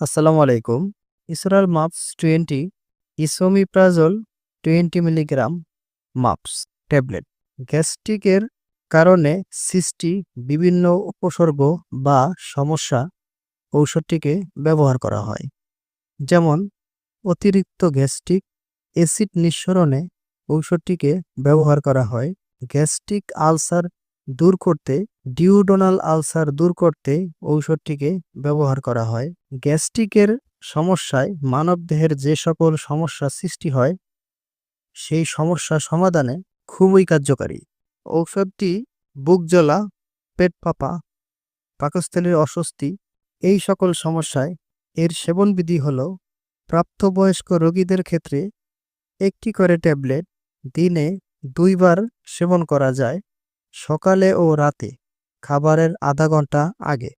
আসসালামু আলাইকুম। ইসরাল MUPS 20 ইসোমিপ্রাজোল 20 milligram MUPS tablet গ্যাস্ট্রিকের কারণে সৃষ্টি বিভিন্ন উপসর্গ বা সমস্যা ঔষধটিকে ব্যবহার করা হয়। যেমন অতিরিক্ত গ্যাস্ট্রিক অ্যাসিড নিঃসরণে ঔষধটিকে ব্যবহার করা হয়। গ্যাস্ট্রিক আলসার দূর করতে ডিউডোনাল আলসার দূর করতে ঔষধটিকে ব্যবহার করা হয়। গ্যাস্ট্রিকের সমস্যায় মানবদেহের যে সকল সমস্যা সৃষ্টি হয় সেই সমস্যা সমাধানে খুবই কার্যকারী। ঔষধটি বুক জ্বলা, পেট ফাঁপা, পাকস্থলীর অস্বস্তি এই সকল সমস্যায় এর সেবনবিধি হল প্রাপ্তবয়স্ক রোগীদের ক্ষেত্রে একটি করে ট্যাবলেট দিনে 2 বার সেবন করা যায়, সকালে ও রাতে খাবারের আধা ঘন্টা আগে।